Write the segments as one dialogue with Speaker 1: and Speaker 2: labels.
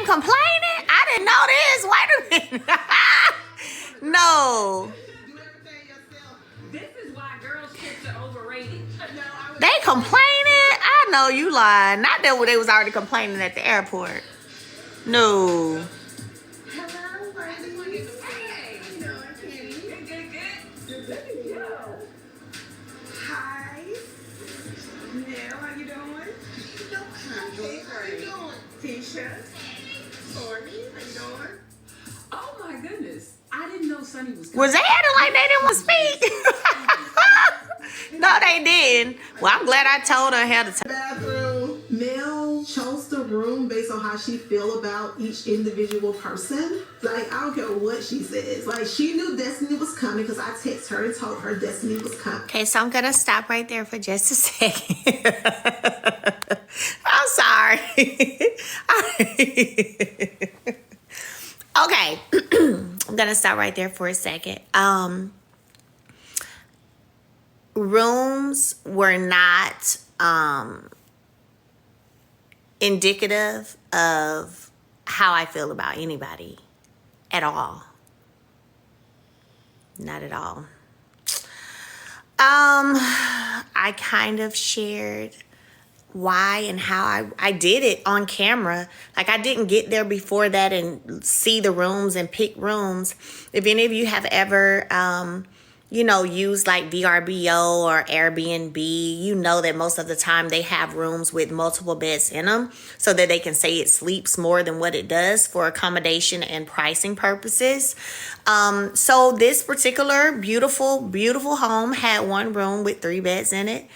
Speaker 1: complaining? I didn't know this. Wait a minute. No.
Speaker 2: This is why girls' trips are overrated.
Speaker 1: They complaining? I know you lying. Not that they was already complaining at the airport. No.
Speaker 2: Hello, ladies. Hey. No, I can't. Good. Hi. Mel, how you doing? Hey, how you doing? Tisha. Stormy, how you doing? Oh my goodness. I didn't know Sunny was coming.
Speaker 1: Was they acting like they didn't want to speak? No, they didn't. Well, I'm glad I told her how to
Speaker 3: bathroom. Mel chose the room based on how she feel about each individual person. Like, I don't care what she says. Like, she knew Destiny was coming because I texted her and told her Destiny was coming.
Speaker 1: Okay, so I'm going to stop right there for just a second. I'm sorry. Okay. I'm going to stop right there for a second. Rooms were not indicative of how I feel about anybody at all. Not at all. I kind of shared why and how I did it on camera. Like, I didn't get there before that and see the rooms and pick rooms. If any of you have ever use like VRBO or Airbnb, you know that most of the time they have rooms with multiple beds in them so that they can say it sleeps more than what it does for accommodation and pricing purposes. So this particular beautiful, beautiful home had one room with 3 beds in it.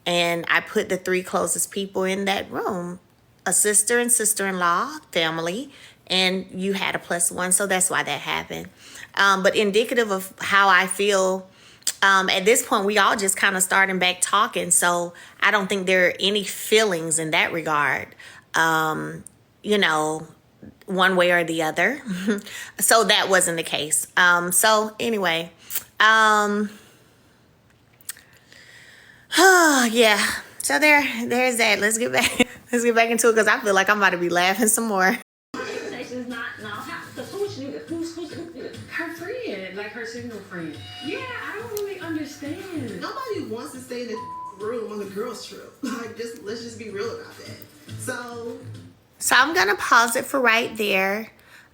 Speaker 1: And I put the 3 closest people in that room, a sister and sister-in-law family, and you had a +1. So that's why that happened. But indicative of how I feel, at this point, we all just kind of starting back talking. So I don't think there are any feelings in that regard, one way or the other. So that wasn't the case. So anyway, yeah. So there's that. Let's get back into it because I feel like I'm about to be laughing some more.
Speaker 2: Her friend, like her single friend. Yeah, I don't really understand.
Speaker 3: Nobody wants to stay in the room on the girls' trip. Like, let's just be real about that. So
Speaker 1: I'm gonna pause it for right there.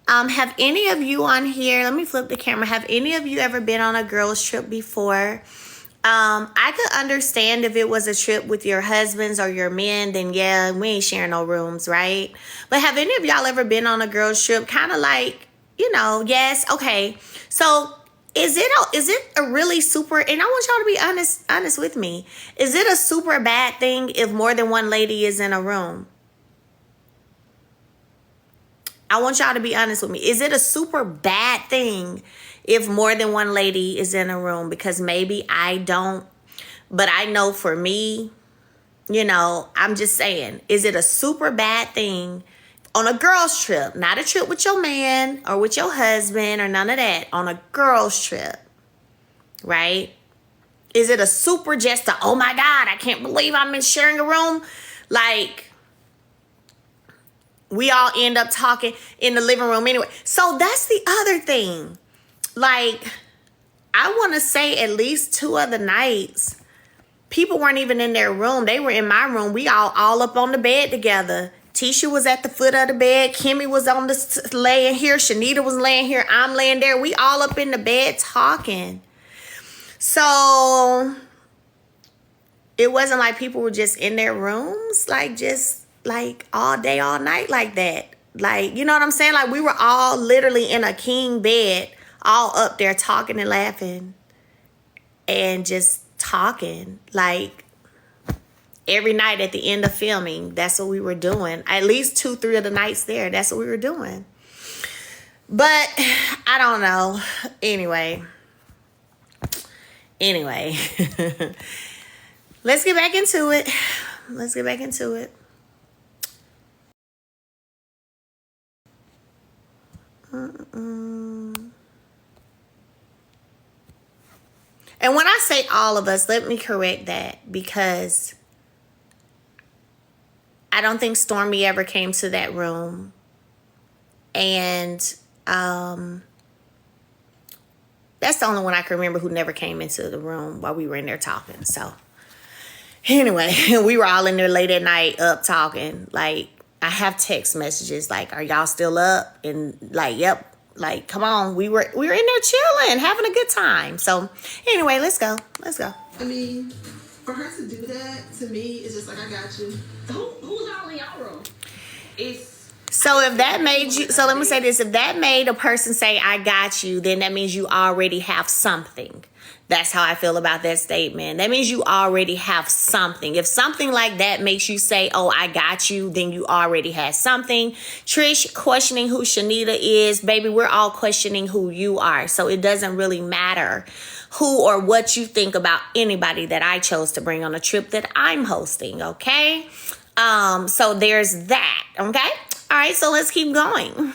Speaker 1: Have any of you on here? Let me flip the camera. Have any of you ever been on a girls' trip before? I could understand if it was a trip with your husbands or your men, then yeah, we ain't sharing no rooms, right? But have any of y'all ever been on a girls' trip? Kind of like, yes, okay. So is it a really super, and I want y'all to be honest with me. Is it a super bad thing if more than one lady is in a room? I want y'all to be honest with me. Is it a super bad thing if more than one lady is in a room? Because maybe I don't, but I know for me, I'm just saying, is it a super bad thing on a girl's trip? Not a trip with your man or with your husband or none of that. On a girl's trip, right? Is it a super just a, oh my God, I can't believe I'm in sharing a room? Like, we all end up talking in the living room anyway. So that's the other thing. Like, I want to say at least 2 other nights, people weren't even in their room. They were in my room. We all up on the bed together. Tisha was at the foot of the bed. Kimmy was on the laying here. Shanita was laying here. I'm laying there. We all up in the bed talking. So it wasn't like people were just in their rooms, like just like all day, all night like that. Like, you know what I'm saying? Like, we were all literally in a king bed, all up there talking and laughing and just talking. Like, every night at the end of filming, that's what we were doing. At least 2-3 of the nights there, that's what we were doing. But I don't know. Anyway. Let's get back into it. And when I say all of us, let me correct that, because I don't think Stormy ever came to that room. And that's the only one I can remember who never came into the room while we were in there talking. So anyway, we were all in there late at night up talking. Like, I have text messages like, are y'all still up? And like, yep. Like, come on. We were in there chilling, having a good time. So anyway, let's go.
Speaker 3: I mean, for her to do that, to me, it's just like, I got you.
Speaker 2: Who's all in your room?
Speaker 1: So if that made you, so let me say this, if that made a person say, I got you, then that means you already have something. That's how I feel about that statement. That means you already have something. If something like that makes you say, oh, I got you, then you already had something. Trish questioning who Shanita is, baby, we're all questioning who you are. So it doesn't really matter who or what you think about anybody that I chose to bring on a trip that I'm hosting, okay? So there's that, okay? All right, so let's keep going.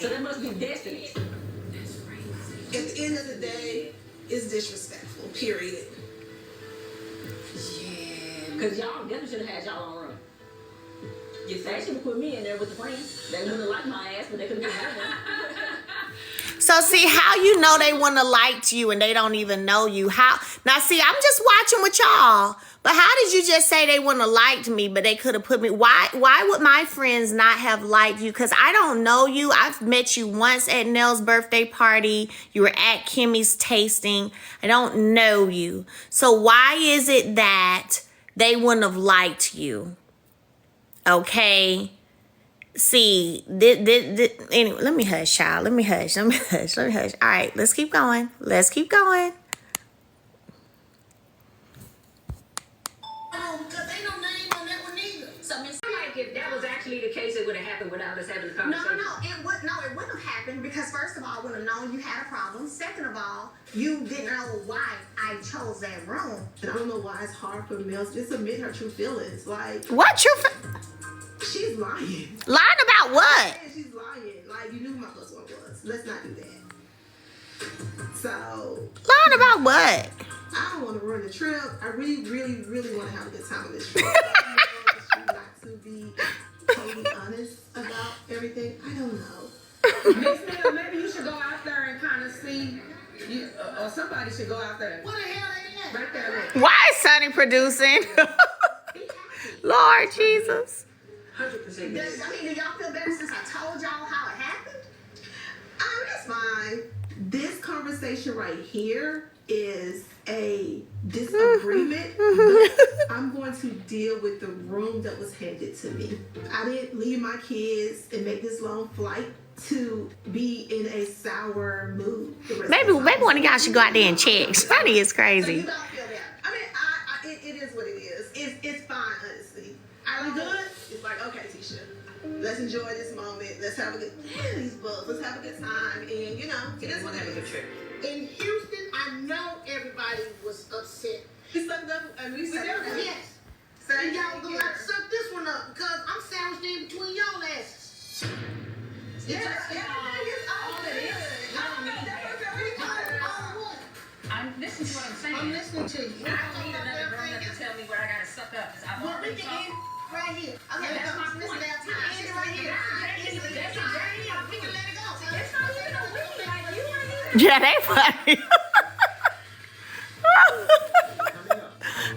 Speaker 2: So that must be destiny.
Speaker 3: At the end of the day, it's disrespectful, period.
Speaker 2: Yeah. Because y'all definitely should have had y'all on run. They should have put me in there with the friends. They wouldn't have liked my ass, but they could have been one.
Speaker 1: So see how you know they wouldn't have liked you and they don't even know you. How now see, I'm just watching with y'all. But how did you just say they wouldn't have liked me, but they could have put me? Why would my friends not have liked you? Because I don't know you. I've met you once at Nell's birthday party. You were at Kimmy's tasting. I don't know you. So why is it that they wouldn't have liked you? Okay. See, anyway, let me hush, child. Let me hush. All right, let's keep going.
Speaker 4: Because they don't name on that one either.
Speaker 2: So, Miss, like if that was actually the case, it would have happened without us having the conversation.
Speaker 5: It wouldn't have happened because first of all, I wouldn't have known you had a problem. Second of all, you didn't know why I chose that room.
Speaker 3: And I don't know why it's hard for Mel's just admit her true feelings. Like,
Speaker 1: What
Speaker 3: she's lying.
Speaker 1: lying about what?
Speaker 3: Yeah, she's lying. Like, you knew who my plus one was. Let's not do that. So,
Speaker 1: Lying about what?
Speaker 3: I don't want to ruin the trip. I really, really, really want to have a good time on this trip. I know it's not to be totally honest about everything. I don't know.
Speaker 2: Miss Mel, maybe you should go out there and kind of see, or somebody should go out there.
Speaker 4: What the hell they at?
Speaker 2: Right there, look.
Speaker 1: Why is Sonny producing? Lord Jesus.
Speaker 2: 100%.
Speaker 5: Do y'all feel better since I told y'all how it happened?
Speaker 3: That's fine. This conversation right here is a disagreement. But I'm going to deal with the room that was handed to me. I didn't leave my kids and make this long flight to be in a sour mood.
Speaker 1: Maybe one of y'all should go out there and check. Sonny is
Speaker 3: So
Speaker 1: crazy.
Speaker 3: you don't feel that. I mean, it is what it is. It's fine, honestly. You good? It's like, okay, Tisha, let's enjoy this moment. Let's have a good these books. Let's have a good time. And it is what it is.
Speaker 4: In Houston, I know everybody was upset.
Speaker 3: We sucked up and we sucked up.
Speaker 4: Yes.
Speaker 3: So
Speaker 4: And y'all gonna have to suck this one up because I'm sandwiched in between y'all asses.
Speaker 3: Yeah, everything is all
Speaker 2: All it is. Listen to what I'm saying.
Speaker 4: I'm listening to you.
Speaker 2: I don't need another grown up to tell me what I gotta suck up. Cause I've
Speaker 4: Well, we
Speaker 2: already
Speaker 4: can
Speaker 2: talked.
Speaker 4: end right here. Okay,
Speaker 2: That's my
Speaker 4: this
Speaker 2: point.
Speaker 4: is our time. End it right here.
Speaker 2: That's exactly my
Speaker 4: We can
Speaker 2: point.
Speaker 4: let it go.
Speaker 2: It's not even a week. Like, you ain't even.
Speaker 1: Yeah, they funny.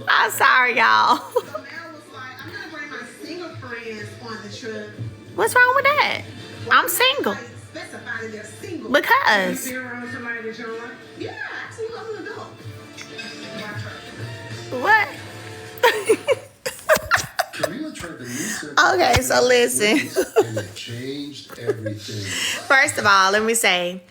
Speaker 1: I'm sorry, y'all.
Speaker 3: So Mel was like, I'm gonna bring my single friends on the trip.
Speaker 1: What's wrong with that? I'm single.
Speaker 3: Like, specifying they're single.
Speaker 1: Because.
Speaker 2: You're around somebody that you don't like?
Speaker 3: Yeah, absolutely. I'm an adult.
Speaker 1: What?
Speaker 6: Camila tried the new set
Speaker 1: Okay, so listen.
Speaker 6: and it changed everything.
Speaker 1: First of all, let me say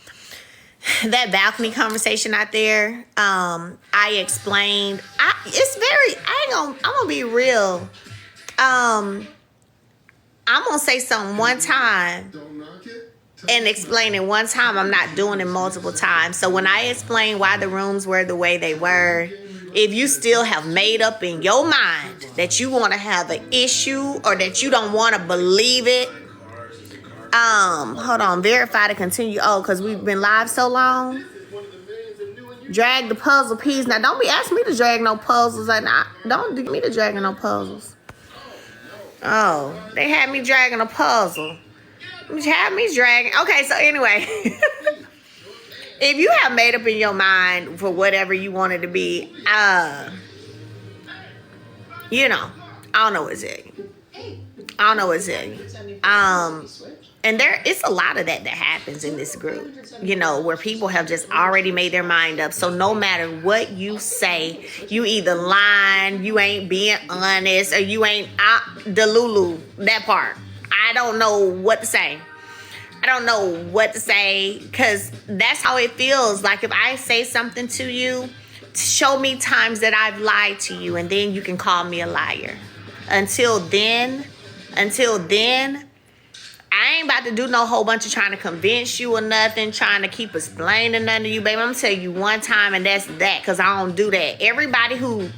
Speaker 1: that balcony conversation out there. I explained. I'm gonna be real. I'm gonna say something one time
Speaker 6: Don't knock it.
Speaker 1: and explain it one time. I'm not doing it multiple times. So when I explain why the rooms were the way they were, if you still have made up in your mind that you want to have an issue or that you don't want to believe it, hold on, verify to continue. Oh, because we've been live so long. Drag the puzzle piece. Now, don't be asking me to drag no puzzles. Don't do me to drag no puzzles. Oh, they had me dragging a puzzle. Had me dragging. Okay, so anyway, if you have made up in your mind for whatever you want it to be, you know, I don't know what to tell you. I don't know what to tell you. And it's a lot of that happens in this group, you know, where people have just already made their mind up. So no matter what you say, you either lying, you ain't being honest, or you ain't Delulu, that part. I don't know what to say. I don't know what to say, because that's how it feels. Like if I say something to you, show me times that I've lied to you, and then you can call me a liar. Until then, I ain't about to do no whole bunch of trying to convince you or nothing, trying to keep explaining nothing to you, baby. I'm gonna tell you one time, and that's that, because I don't do that. Everybody who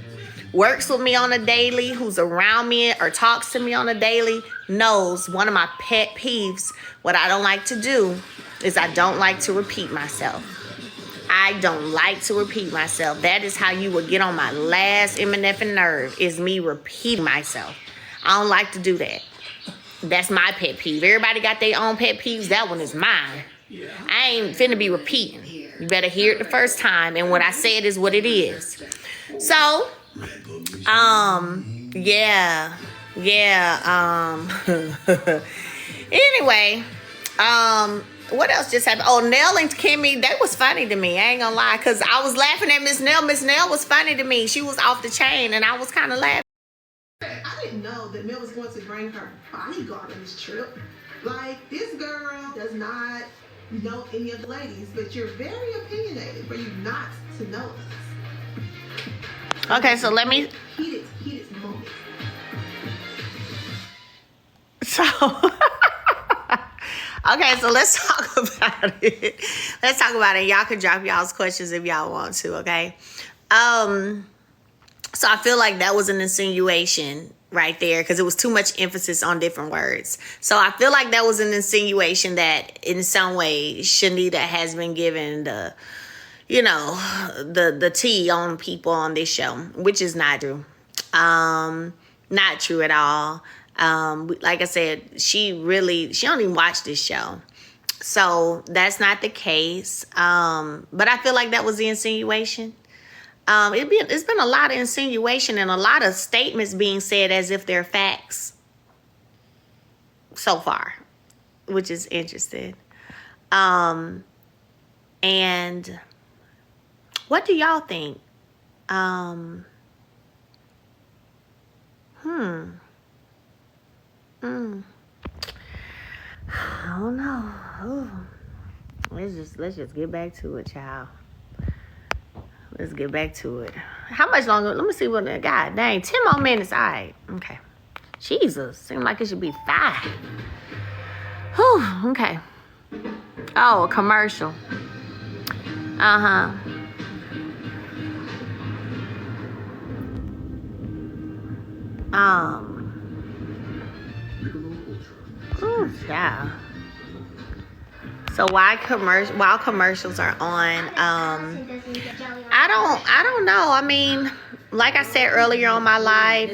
Speaker 1: works with me on a daily, who's around me or talks to me on a daily, knows one of my pet peeves, what I don't like to do, is I don't like to repeat myself. I don't like to repeat myself. That is how you would get on my last MNF nerve, is me repeating myself. I don't like to do that. That's my pet peeve. Everybody got their own pet peeves. That one is mine. I ain't finna be repeating. You better hear it the first time, and what I said is what it is. So, anyway, what else just happened? Oh, Nell and Kimmy, that was funny to me. I ain't gonna lie, because I was laughing at Miss Nell. Miss Nell was funny to me. She was off the chain, and I was kind of laughing.
Speaker 3: I didn't know that Mel was going to bring her bodyguard on this trip. Like, this girl does not know any of the ladies, but you're very opinionated for you not to know us.
Speaker 1: Okay, so let me...
Speaker 3: Heated moment.
Speaker 1: So... Okay, so let's talk about it. Let's talk about it. Y'all can drop y'all's questions if y'all want to, okay? So I feel like that was an insinuation right there, because it was too much emphasis on different words. So I feel like that was an insinuation that in some way Shanita has been given the, you know, the tea on people on this show, which is not true. Not true at all. Like I said, she don't even watch this show. So that's not the case. But I feel like that was the insinuation. It's been a lot of insinuation and a lot of statements being said as if they're facts so far, which is interesting. And what do y'all think? I don't know. Ooh. Let's just get back to it, child. Let's get back to it. How much longer? Let me see what. God dang, 10 more minutes. All right. Okay. Jesus. Seems like it should be 5. Whew. Okay. Oh, a commercial. Uh-huh. Ooh, yeah. So while commercials are on, I don't know. I mean, like I said earlier on my live,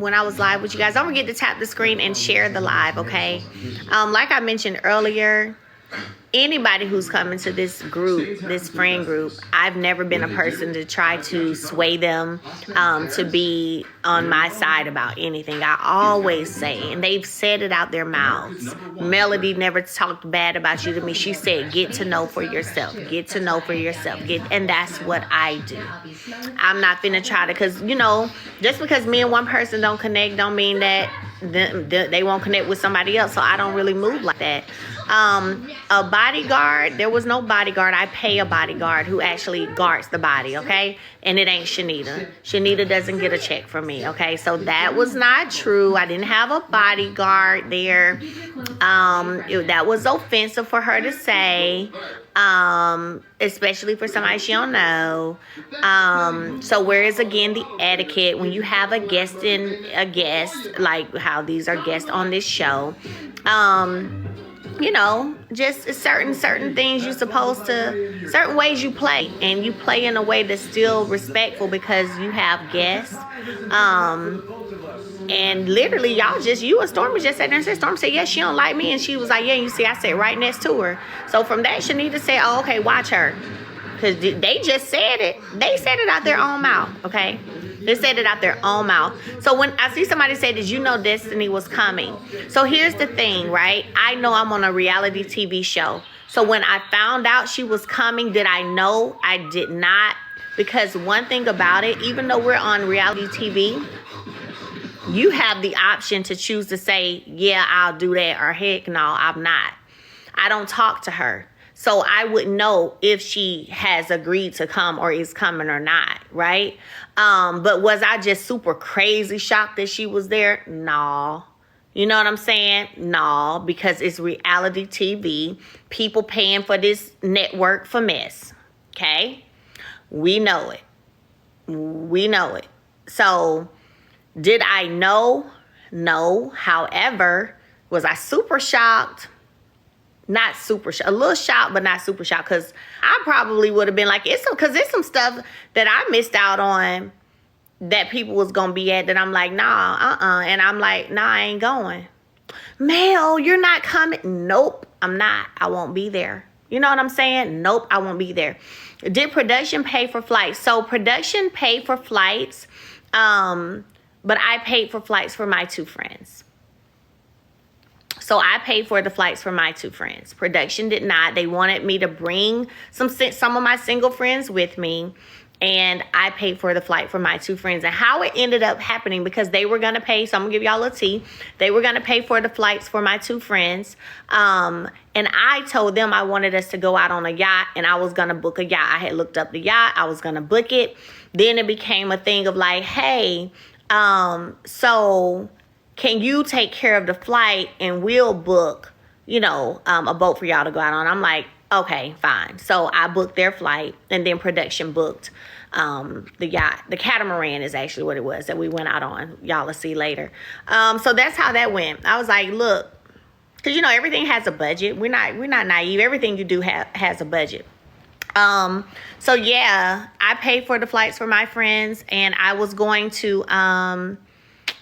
Speaker 1: when I was live with you guys, don't forget to tap the screen and share the live, okay? Like I mentioned earlier, anybody who's coming to this group, this friend group, I've never been a person to try to sway them to be on my side about anything. I always say, and they've said it out their mouths, Melody never talked bad about you to me. She said, get to know for yourself. Get to know for yourself. And that's what I do. I'm not finna try to, because, you know, just because me and one person don't connect don't mean that they won't connect with somebody else. So I don't really move like that. A bodyguard, there was no bodyguard. I pay a bodyguard who actually guards the body, okay? And it ain't Shanita. Shanita doesn't get a check from me, okay? So that was not true. I didn't have a bodyguard there. That was offensive for her to say, especially for somebody she don't know. So where is again the etiquette when you have a guest, like how these are guests on this show? You know, just certain things you're supposed to, certain ways you play, and you play in a way that's still respectful because you have guests. And literally, you and Stormy just sat there and said, Stormy said, yeah, she don't like me. And she was like, yeah, you see, I sat right next to her. So from that, Shanita said, oh, okay, watch her. Because they just said it. They said it out their own mouth, okay? They said it out their own mouth. So when I see somebody say, did you know Destiny was coming? So here's the thing, right? I know I'm on a reality TV show. So when I found out she was coming, did I know? I did not. Because one thing about it, even though we're on reality TV, you have the option to choose to say, yeah, I'll do that, or heck no, I'm not. I don't talk to her. So I wouldn't know if she has agreed to come or is coming or not, right? But was I just super crazy shocked that she was there? No. You know what I'm saying? No, because it's reality TV. People paying for this network for mess. Okay? We know it. We know it. So did I know? No. However, was I super shocked? Not super shocked. A little shocked, but not super shocked. Because I probably would have been like, it's some stuff that I missed out on that people was going to be at that I'm like, nah, And I'm like, nah, I ain't going. Mel, you're not coming. Nope, I'm not. I won't be there. You know what I'm saying? Nope, I won't be there. Did production pay for flights? So production paid for flights, but I paid for flights for my two friends. So I paid for the flights for my two friends. Production did not. They wanted me to bring some of my single friends with me. And I paid for the flight for my two friends. And how it ended up happening, because they were going to pay. So I'm going to give y'all a tea. They were going to pay for the flights for my two friends. And I told them I wanted us to go out on a yacht. And I was going to book a yacht. I had looked up the yacht. I was going to book it. Then it became a thing of like, hey, so can you take care of the flight and we'll book, a boat for y'all to go out on? I'm like, okay, fine. So I booked their flight, and then production booked the yacht. The catamaran is actually what it was that we went out on. Y'all will see later. So that's how that went. I was like, look, because everything has a budget. We're not naive. Everything you do has a budget. So yeah, I paid for the flights for my friends, and I was going to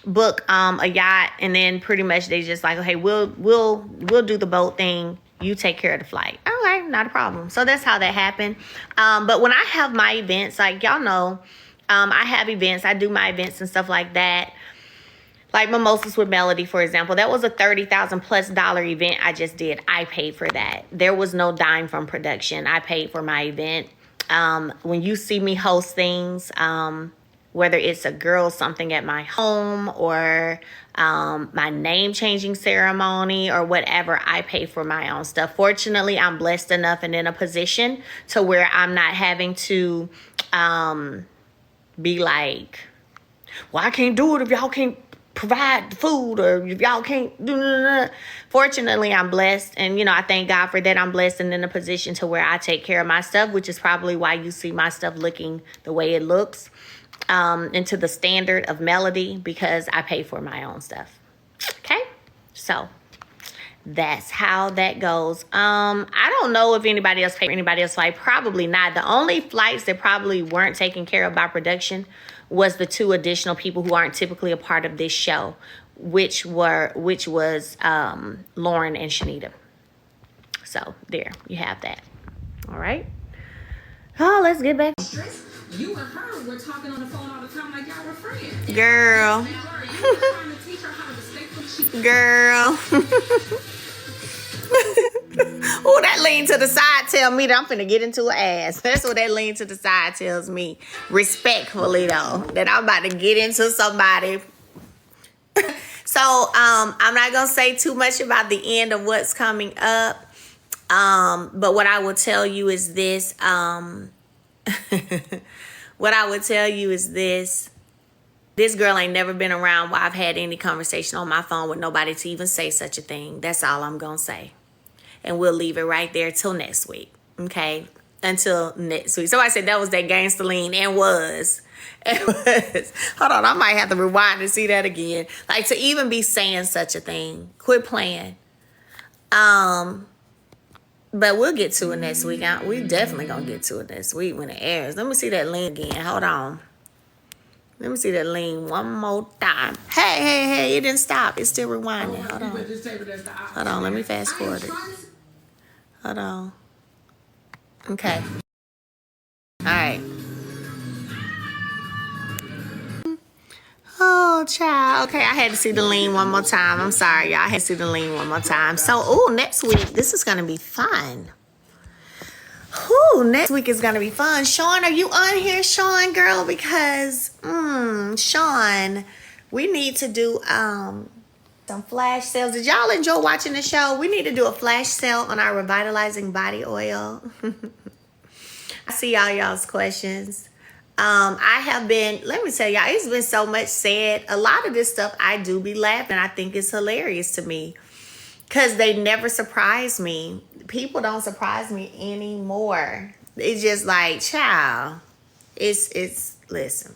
Speaker 1: book a yacht, and then pretty much they just like, okay, we'll do the boat thing, you take care of the flight. Okay, not a problem. So that's how that happened. But when I have my events, like y'all know, I have events, I do my events and stuff like that, like Mimosas with Melody, for example. That was a $30,000+ event I just did. I paid for that. There was no dime from production. I paid for my event. When you see me host things, whether it's a girl something at my home or my name changing ceremony or whatever, I pay for my own stuff. Fortunately, I'm blessed enough and in a position to where I'm not having to be like, well, I can't do it if y'all can't provide the food, or if y'all can't do. Fortunately, I'm blessed, and I thank God for that. I'm blessed and in a position to where I take care of my stuff, which is probably why you see my stuff looking the way it looks. Into the standard of Melody, because I pay for my own stuff. Okay, so that's how that goes. I don't know if anybody else paid for anybody else's flight. Probably not. The only flights that probably weren't taken care of by production was the two additional people who aren't typically a part of this show, which was Lauren and Shanita. So there, you have that. All right. Oh, let's get back.
Speaker 2: You and her were talking on the phone all the time like y'all were friends.
Speaker 1: Girl.
Speaker 2: You were trying to teach her how to respectfully.
Speaker 1: Girl. Oh, that lean to the side tell me that I'm finna get into an ass. That's what that lean to the side tells me. Respectfully, though. That I'm about to get into somebody. So, I'm not going to say too much about the end of what's coming up. But what I will tell you is this. What I would tell you is this. This girl ain't never been around where I've had any conversation on my phone with nobody to even say such a thing. That's all I'm going to say. And we'll leave it right there till next week. Okay? Until next week. Somebody said that was that gangster lean. And was. It was. Hold on. I might have to rewind and see that again. Like, to even be saying such a thing. Quit playing. But we'll get to it next week. We definitely gonna get to it next week when it airs. Let me see that link again. Hold on. Let me see that lean one more time. Hey, it didn't stop. It's still rewinding. Hold on. Hold on, let me fast forward it. Hold on. Okay. All right. Oh, child. Okay, I had to see the lean one more time. I'm sorry, y'all. I had to see the lean one more time. So, next week, this is going to be fun. Next week is going to be fun. Sean, are you on here, Sean, girl? Because, Sean, we need to do some flash sales. Did y'all enjoy watching the show? We need to do a flash sale on our revitalizing body oil. I see y'all's questions. I have been, let me tell y'all, it's been so much said. A lot of this stuff I do be laughing. I think it's hilarious to me because they never surprise me. People don't surprise me anymore. It's just like, child, listen.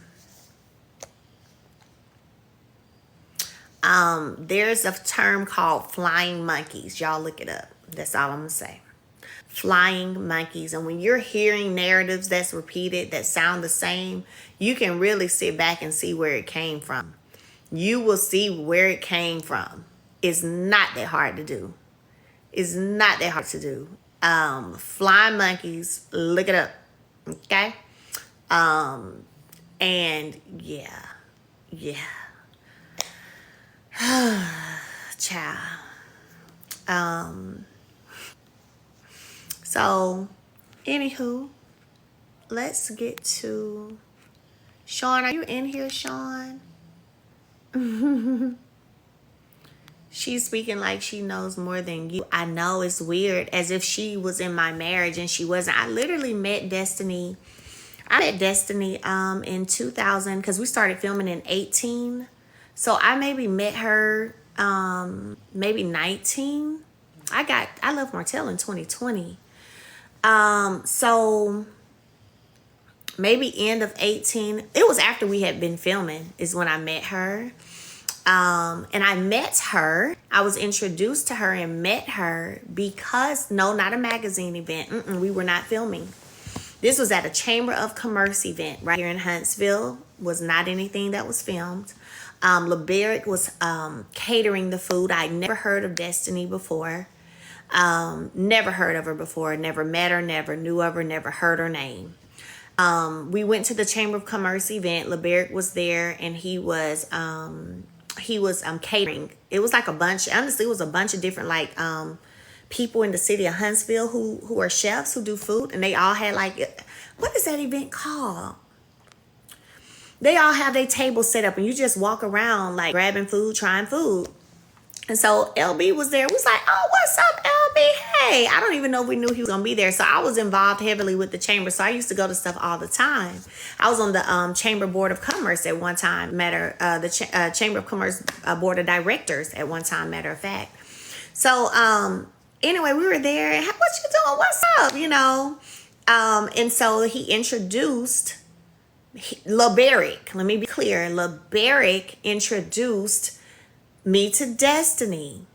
Speaker 1: There's a term called flying monkeys. Y'all look it up. That's all I'm gonna say. Flying monkeys. And when you're hearing narratives that's repeated that sound the same, you can really sit back and see where it came from. You will see where it came from. It's not that hard to do. It's not that hard to do. Flying monkeys, look it up. Okay? And yeah. Child. So, anywho, let's get to Sean. Are you in here, Sean? She's speaking like she knows more than you. I know, it's weird, as if she was in my marriage and she wasn't. I literally met Destiny. I met Destiny in 2000 because we started filming in 18. So I maybe met her maybe 19. I left Martell in 2020. So maybe end of 18. It was after we had been filming is when I met her. And I met her. I was introduced to her and met her because, no, not a magazine event. We were not filming. This was at a Chamber of Commerce event right here in Huntsville. Was not anything that was filmed. LeBerick was catering the food. I'd never heard of Destiny before. Never heard of her before. Never met her. Never knew of her. Never heard her name. We went to the Chamber of Commerce event. LeBerick was there, and he was catering. It was like a bunch. Honestly, it was a bunch of different people in the city of Huntsville who are chefs who do food, and they all had what is that event called? They all have their table set up, and you just walk around grabbing food, trying food. And so LB was there. We was like, oh, what's up, LB? Hey, I don't even know if we knew he was going to be there. So I was involved heavily with the chamber. So I used to go to stuff all the time. I was on the Chamber Board of Commerce at one time. The Chamber of Commerce Board of Directors at one time, matter of fact. So anyway, we were there. What you doing? What's up? And so he introduced LeBerick. Let me be clear. LeBerick introduced me to Destiny.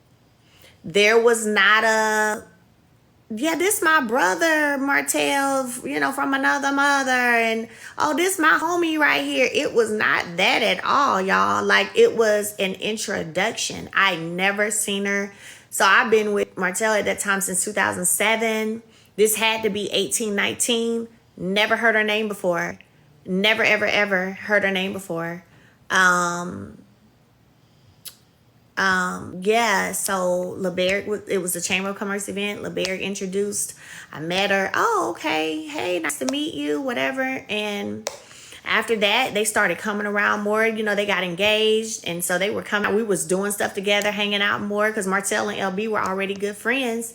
Speaker 1: There was not this my brother Martell, from another mother, and this my homie right here. It was not that at all, y'all. It was an introduction. I never seen her. So I've been with Martell at that time since 2007. This had to be 18, 19. Never heard her name before. Never, ever, ever heard her name before. So LeBerick, it was a Chamber of Commerce event. LeBerick introduced. I met her. Oh, okay. Hey, nice to meet you, whatever. And after that, they started coming around more. They got engaged. And so they were coming. We was doing stuff together, hanging out more because Martell and LB were already good friends.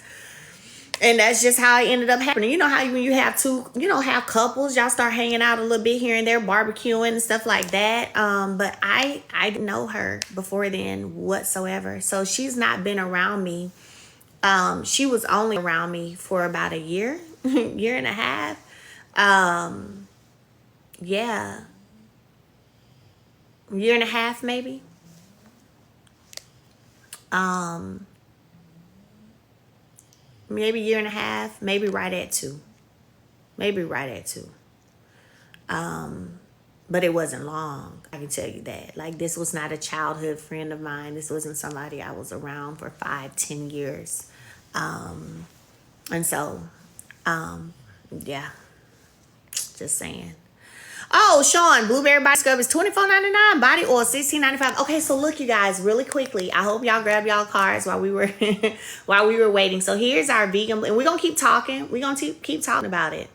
Speaker 1: And that's just how it ended up happening. You know how when you have have couples, y'all start hanging out a little bit here and there, barbecuing and stuff like that. But I didn't know her before then whatsoever. So she's not been around me. She was only around me for about a year, year and a half. Year and a half maybe. Maybe year and a half, maybe right at 2. but it wasn't long. I can tell you that. Like, this was not a childhood friend of mine. This wasn't somebody I was around for 5-10 years. And so, yeah, just saying. Oh, Sean, Blueberry Body Scrub is $24.99. Body oil $16.95. Okay, so look, you guys, really quickly. I hope y'all grab y'all cards while we were while we were waiting. So here's our vegan, and we're gonna keep talking. We're gonna keep talking about it.